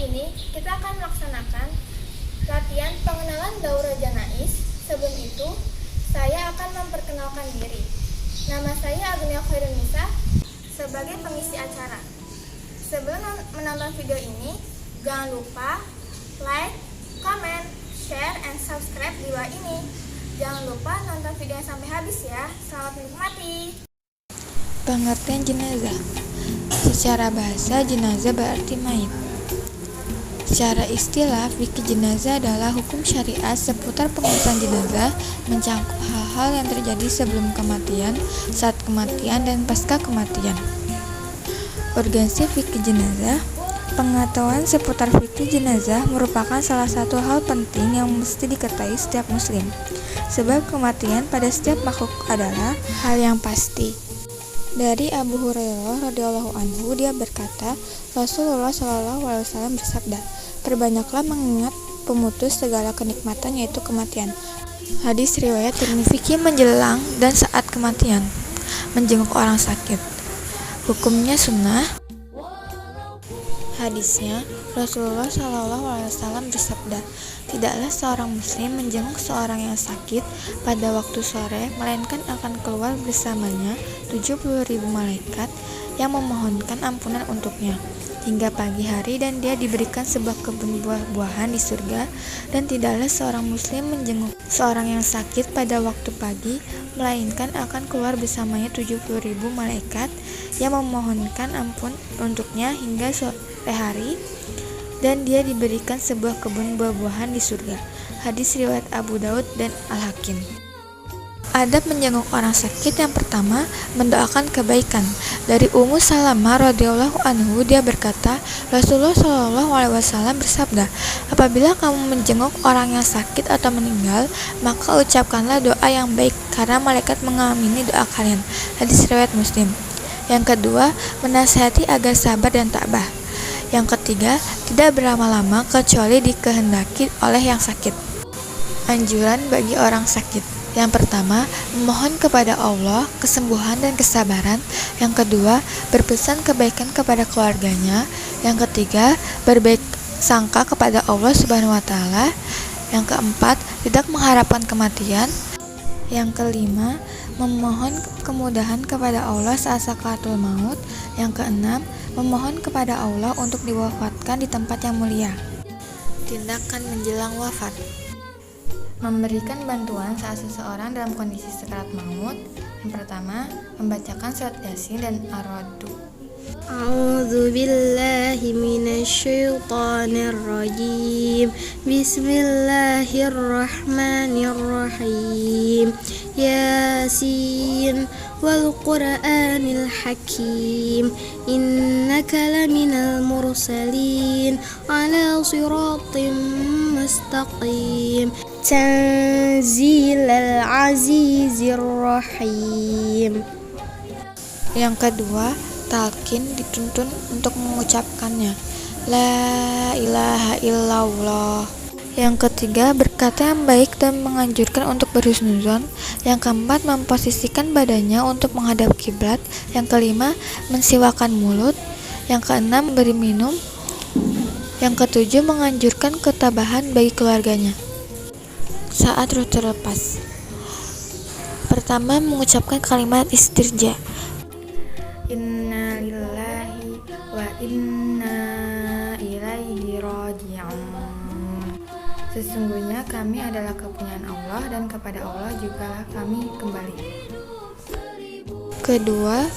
ini kita akan melaksanakan latihan pengenalan Daurah Janais. Sebelum itu, saya akan memperkenalkan diri. Nama saya Agnia Khairunisa sebagai pengisi acara. Sebelum menonton video ini, jangan lupa like, comment, share, and subscribe di bawah ini. Jangan lupa nonton videonya sampai habis ya. Selamat menikmati. Pengertian jenazah. Secara bahasa, jenazah berarti mayit. Secara istilah, fikih jenazah adalah hukum syariat seputar pengurusan jenazah, mencangkup hal-hal yang terjadi sebelum kematian, saat kematian, dan pasca kematian. Urgensi fikih jenazah. Pengetahuan seputar fikih jenazah merupakan salah satu hal penting yang mesti diketahui setiap muslim, sebab kematian pada setiap makhluk adalah hal yang pasti. Dari Abu Hurairah radhiyallahu anhu, dia berkata, Rasulullah shallallahu alaihi wasallam bersabda, "Perbanyaklah mengingat pemutus segala kenikmatan, yaitu kematian." Hadis riwayat Tirmidzi. Fikih menjelang dan saat kematian. Menjenguk orang sakit. Hukumnya sunnah. Hadisnya, Rasulullah Shallallahu Alaihi Wasallam bersabda, tidaklah seorang muslim menjenguk seorang yang sakit pada waktu sore, melainkan akan keluar bersamanya 70.000 malaikat yang memohonkan ampunan untuknya hingga pagi hari, dan dia diberikan sebuah kebun buah-buahan di surga. Dan tidaklah seorang muslim menjenguk seorang yang sakit pada waktu pagi, melainkan akan keluar bersamanya 70.000 malaikat yang memohonkan ampun untuknya hingga sore hari, dan dia diberikan sebuah kebun buah-buahan di surga. Hadis riwayat Abu Daud dan Al-Hakim. Adab menjenguk orang sakit. Yang pertama, mendoakan kebaikan. Dari Ummu Salamah radhiyallahu anhu, dia berkata, Rasulullah shallallahu alaihi wasallam bersabda, apabila kamu menjenguk orang yang sakit atau meninggal, maka ucapkanlah doa yang baik, karena malaikat mengamini doa kalian. Hadis riwayat Muslim. Yang kedua, menasihati agar sabar dan tabah. Yang ketiga, tidak berlama-lama kecuali dikehendaki oleh yang sakit. Anjuran bagi orang sakit. Yang pertama, memohon kepada Allah kesembuhan dan kesabaran. Yang kedua, berpesan kebaikan kepada keluarganya. Yang ketiga, berbaik sangka kepada Allah Subhanahu wa taala. Yang keempat, tidak mengharapkan kematian. Yang kelima, memohon kemudahan kepada Allah saat sakaratul maut. Yang keenam, memohon kepada Allah untuk diwafatkan di tempat yang mulia. Tindakan menjelang wafat. Memberikan bantuan saat seseorang dalam kondisi sekarat maut. Yang pertama, membacakan surat Yasin dan Ar-Ra'd. A'udzu billahi minasyaitonir rajim. Bismillahirrahmanirrahim. Yasin wal Qur'anil Hakim. Innaka laminal mursalin ala siratim mustaqim. Tanzilal azizir rahim. Yang kedua, talqin dituntun untuk mengucapkannya. La ilaha illallah. Yang ketiga, berkata yang baik dan menganjurkan untuk berhusnuzon. Yang keempat, memposisikan badannya untuk menghadap kiblat. Yang kelima, mensiwakan mulut. Yang keenam, beri minum. Yang ketujuh, menganjurkan ketabahan bagi keluarganya saat ruh terlepas. Pertama, mengucapkan kalimat istirja. Inna lillahi wa inna ilaihi raji'un. Sesungguhnya kami adalah kepunyaan Allah, dan kepada Allah juga kami kembali. Kedua,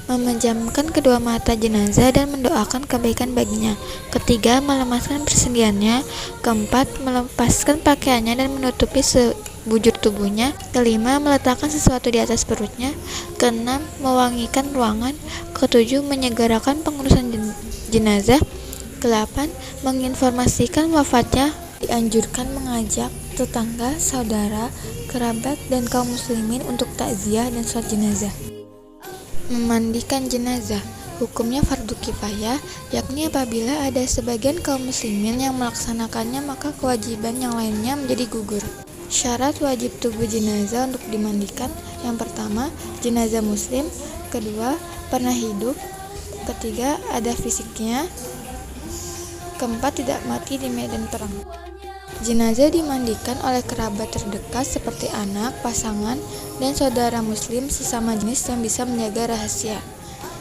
memejamkan kedua mata jenazah dan mendoakan kebaikan baginya. Ketiga, melemaskan persendiannya. Keempat, melepaskan pakaiannya dan menutupi sebujur tubuhnya. Kelima, meletakkan sesuatu di atas perutnya. Keenam, mewangikan ruangan. Ketujuh, menyegerakan pengurusan jenazah. Kedelapan, menginformasikan wafatnya. Dianjurkan mengajak tetangga, saudara, kerabat, dan kaum muslimin untuk takziah dan sholat jenazah. Memandikan jenazah. Hukumnya fardu kifayah, yakni apabila ada sebagian kaum muslimin yang melaksanakannya, maka kewajiban yang lainnya menjadi gugur. Syarat wajib tubuh jenazah untuk dimandikan. Yang pertama, jenazah muslim. Kedua, pernah hidup. Ketiga, ada fisiknya. keempat, tidak mati di medan perang. Jenazah dimandikan oleh kerabat terdekat seperti anak, pasangan, dan saudara muslim sesama jenis yang bisa menjaga rahasia.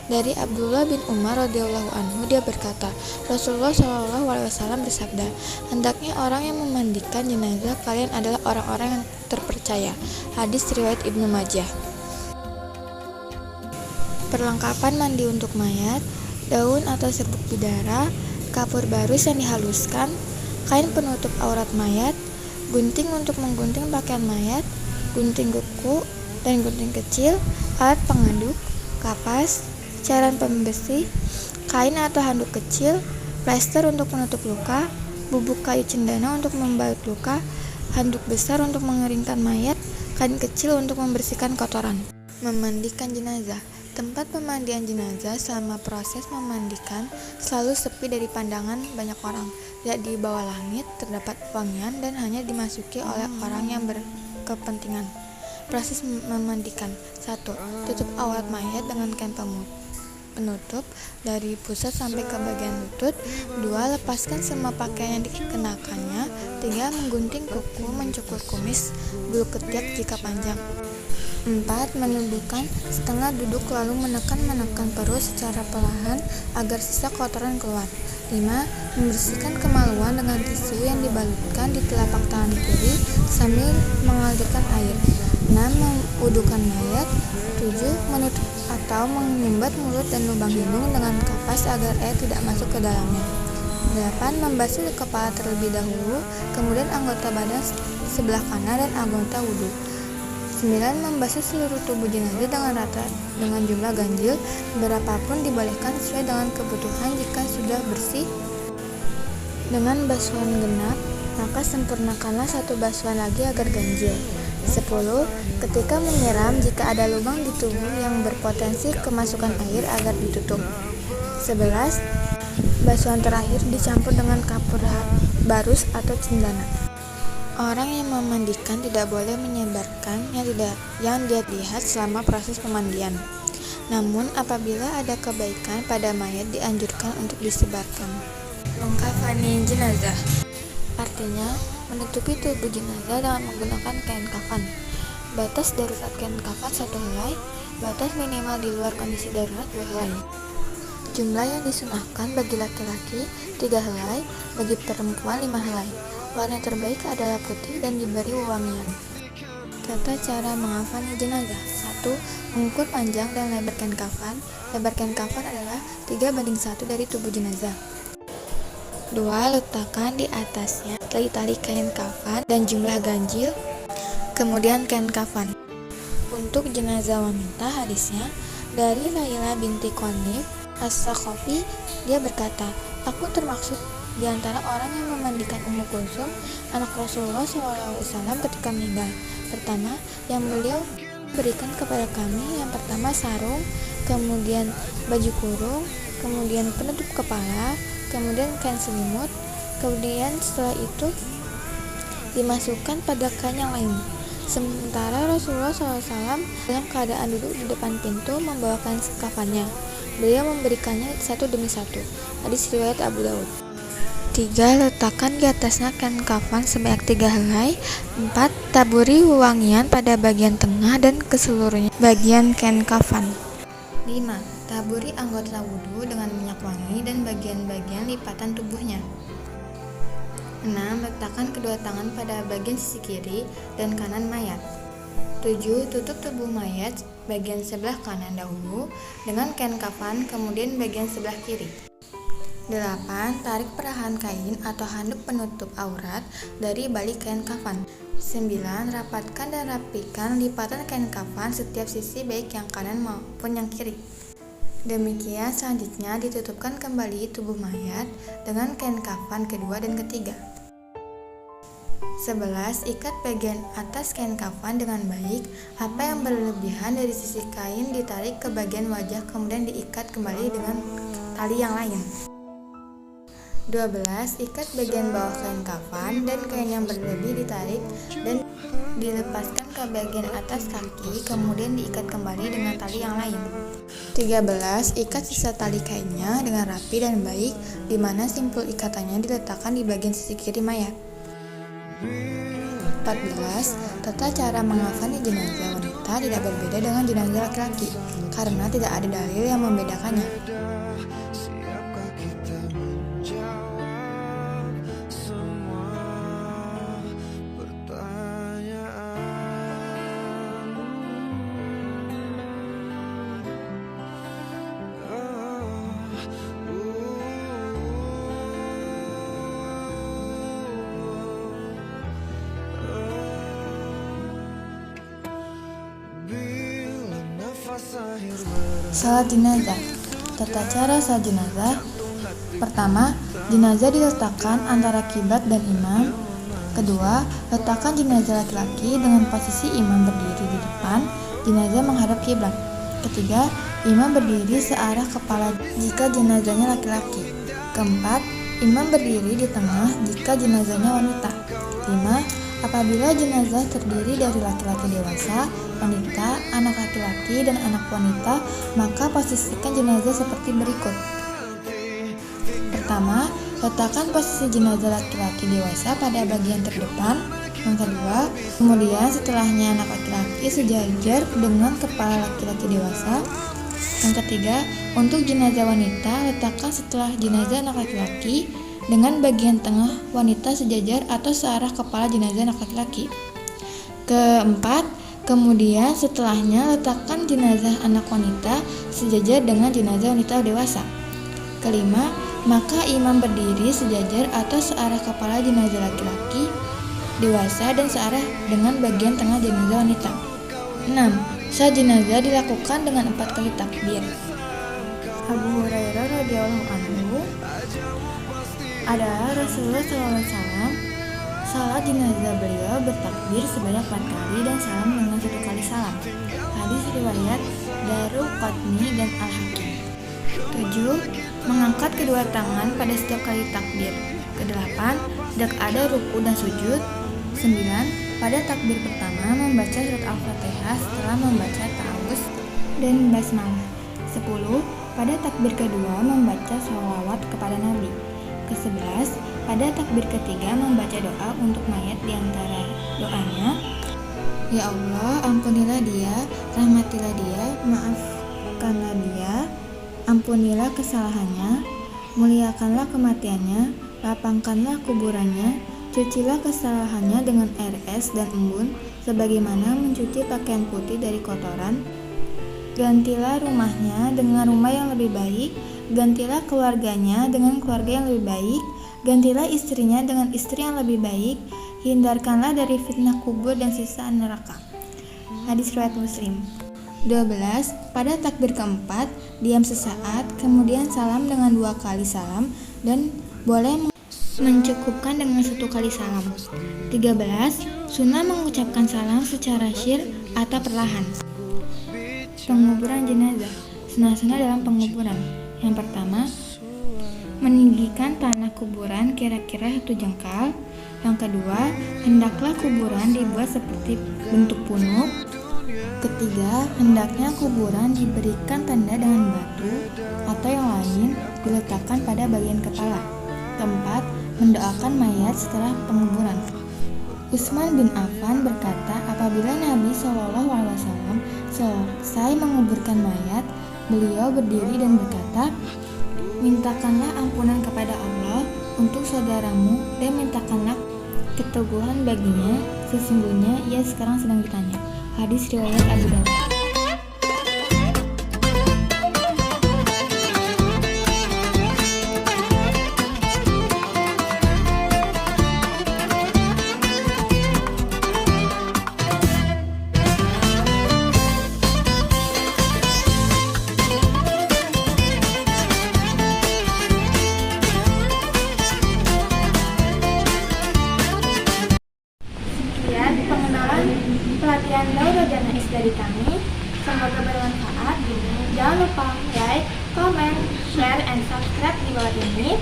Dari Abdullah bin Umar radhiyallahu anhu, dia berkata, Rasulullah shallallahu alaihi wasallam bersabda, hendaknya orang yang memandikan jenazah kalian adalah orang-orang yang terpercaya. Hadis riwayat Ibnu Majah. Perlengkapan mandi untuk mayat: daun atau serbuk bidara, kapur barus yang dihaluskan, kain penutup aurat mayat, gunting untuk menggunting pakaian mayat, gunting kuku dan gunting kecil, alat pengaduk, kapas, cairan pembersih, kain atau handuk kecil, plester untuk menutup luka, bubuk kayu cendana untuk membalut luka, handuk besar untuk mengeringkan mayat, kain kecil untuk membersihkan kotoran. Memandikan jenazah. Tempat pemandian jenazah selama proses memandikan selalu sepi dari pandangan banyak orang. Tidak di bawah langit terdapat wangian dan hanya dimasuki oleh orang yang berkepentingan. Proses memandikan: 1. Tutup aurat mayat dengan kain penutup dari pusat sampai ke bagian lutut. 2. Lepaskan semua pakaian yang dikenakannya. 3. Menggunting kuku, mencukur kumis, bulu ketiak jika panjang. 4. Menundukkan setengah duduk lalu menekan perut secara perlahan agar sisa kotoran keluar. 5. Membersihkan kemaluan dengan tisu yang dibalutkan di telapak tangan kiri sambil mengalirkan air. 6. Mewudukan mayat. 7. Menutup atau menyumbat mulut dan lubang hidung dengan kapas agar air tidak masuk ke dalamnya. 8. Membasuh kepala terlebih dahulu, kemudian anggota badan sebelah kanan dan anggota wudhu. 9. Membasuh seluruh tubuh jenazah dengan rata dengan jumlah ganjil berapapun dibolehkan sesuai dengan kebutuhan. Jika sudah bersih dengan basuhan genap, maka sempurnakanlah satu basuhan lagi agar ganjil. 10. Ketika menyiram, jika ada lubang di tubuh yang berpotensi kemasukan air agar ditutup. 11. Basuhan terakhir dicampur dengan kapur barus atau cendana. Orang yang memandikan tidak boleh menyebarkan yang dia lihat selama proses pemandian. Namun apabila ada kebaikan pada mayat dianjurkan untuk disebarkan. Mengkafani jenazah, artinya menutupi tubuh jenazah dengan menggunakan kain kafan. Batas darurat kain kafan 1 helai, batas minimal di luar kondisi darurat 2 helai. Jumlah yang disunahkan bagi laki-laki 3 helai, bagi perempuan 5 helai. Warna terbaik adalah putih dan diberi wewangian. Tata cara mengkafani jenazah: 1. Mengukur panjang dan lebar kain kafan. Lebar kain kafan adalah 3:1 dari tubuh jenazah. 2. Letakkan di atasnya tali-tali kain kafan dan jumlah ganjil, kemudian kain kafan. Untuk jenazah wanita, hadisnya dari Laila binti Qanif As-Sakhafi, dia berkata, aku termaksud di antara orang yang memandikan Ummu Kulsum, anak Rasulullah SAW ketika meninggal. Pertama, yang beliau berikan kepada kami, yang pertama sarung, kemudian baju kurung, kemudian penutup kepala, kemudian kain selimut, kemudian setelah itu dimasukkan pada kain yang lain. Sementara Rasulullah SAW dalam keadaan duduk di depan pintu membawakan kafannya. Beliau memberikannya satu demi satu. Hadis riwayat Abu Daud. 3. Letakkan di atasnya kain kafan sebanyak 3 helai. 4. Taburi wewangian pada bagian tengah dan keseluruhnya bagian kain kafan. 5. Taburi anggota wudhu dengan minyak wangi dan bagian-bagian lipatan tubuhnya. 6. Letakkan kedua tangan pada bagian sisi kiri dan kanan mayat. 7. Tutup tubuh mayat bagian sebelah kanan dahulu dengan kain kafan, kemudian bagian sebelah kiri. 8. Tarik perahan kain atau handuk penutup aurat dari balik kain kafan. 9. Rapatkan dan rapikan lipatan kain kafan setiap sisi, baik yang kanan maupun yang kiri. Demikian selanjutnya ditutupkan kembali tubuh mayat dengan kain kafan kedua dan ketiga. 11. Ikat bagian atas kain kafan dengan baik. Apa yang berlebihan dari sisi kain ditarik ke bagian wajah, kemudian diikat kembali dengan tali yang lain. 12. Ikat bagian bawah kain kafan dan kain yang berlebih ditarik dan Dilepaskan ke bagian atas kaki, kemudian diikat kembali dengan tali yang lain. 13. Ikat sisa tali kainnya dengan rapi dan baik, di mana simpul ikatannya diletakkan di bagian sisi kiri mayat. 14. Tata cara mengafani jenazah wanita tidak berbeda dengan jenazah laki-laki, karena tidak ada dalil yang membedakannya. Salat jenazah. Tata cara salat jenazah. Pertama, jenazah diletakkan antara kiblat dan imam. Kedua, letakkan jenazah laki-laki dengan posisi imam berdiri di depan, jenazah menghadap kiblat. Ketiga, imam berdiri searah kepala jika jenazahnya laki-laki. Keempat, imam berdiri di tengah jika jenazahnya wanita. 5. Apabila jenazah terdiri dari laki-laki dewasa, wanita, anak laki-laki, dan anak wanita, maka posisikan jenazah seperti berikut. Pertama, letakkan posisi jenazah laki-laki dewasa pada bagian terdepan. Yang kedua, kemudian setelahnya anak laki-laki sejajar dengan kepala laki-laki dewasa. Yang ketiga, untuk jenazah wanita, letakkan setelah jenazah anak laki-laki dengan bagian tengah wanita sejajar atau searah kepala jenazah anak laki-laki. Keempat, kemudian setelahnya letakkan jenazah anak wanita sejajar dengan jenazah wanita dewasa. Kelima, maka imam berdiri sejajar atau searah kepala jenazah laki-laki dewasa dan searah dengan bagian tengah jenazah wanita. 6. Salat jenazah dilakukan dengan 4 kali takbir. Abu Hurairah radhiyallahu anhu adalah Rasulullah SAW. Salat jenazah beliau bertakbir sebanyak 4 kali dan salam dengan 1 kali salam. Hadis riwayat Daruqutni dan Al-Hakim. 7. Mengangkat kedua tangan pada setiap kali takbir. Ke-8. Tidak ada ruku dan sujud. 9. Pada takbir pertama membaca surat Al-Fatihah setelah membaca ta'awuz dan basmalah. 10. Pada takbir kedua membaca sholawat kepada Nabi. Ke-11, pada takbir ketiga membaca doa untuk mayat, di antara doanya, Ya Allah, ampunilah dia, rahmatilah dia, maafkanlah dia, ampunilah kesalahannya, muliakanlah kematiannya, lapangkanlah kuburannya, cucilah kesalahannya dengan air es dan embun, sebagaimana mencuci pakaian putih dari kotoran, gantilah rumahnya dengan rumah yang lebih baik, gantilah keluarganya dengan keluarga yang lebih baik, gantilah istrinya dengan istri yang lebih baik, hindarkanlah dari fitnah kubur dan siksa neraka. Hadis riwayat Muslim. 12. Pada takbir keempat, diam sesaat, kemudian salam dengan 2 kali salam dan boleh mencukupkan dengan 1 kali salam. 13. Sunnah mengucapkan salam secara syir atau perlahan. Penguburan jenazah. Sunnah-sunnah dalam penguburan. Yang pertama, meninggikan tanah kuburan kira-kira 1 jengkal. Yang kedua, hendaklah kuburan dibuat seperti bentuk punuk. Ketiga, hendaknya kuburan diberikan tanda dengan batu atau yang lain diletakkan pada bagian kepala. Keempat, mendoakan mayat setelah penguburan. Utsman bin Affan berkata, apabila Nabi SAW selesai menguburkan mayat, beliau berdiri dan berkata, mintakanlah ampunan kepada Allah untuk saudaramu dan mintakanlah keteguhan baginya, sesungguhnya ia sekarang sedang ditanya. Hadis riwayat Abu Dawud. Pengenalan pelatihan Daurah Janais dari kami, semoga bermanfaat. Jangan lupa like, comment, share, and subscribe di bawah ini.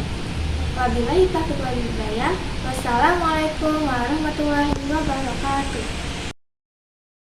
Wabillahi taufiq wal hidayah. Wassalamualaikum warahmatullahi wabarakatuh.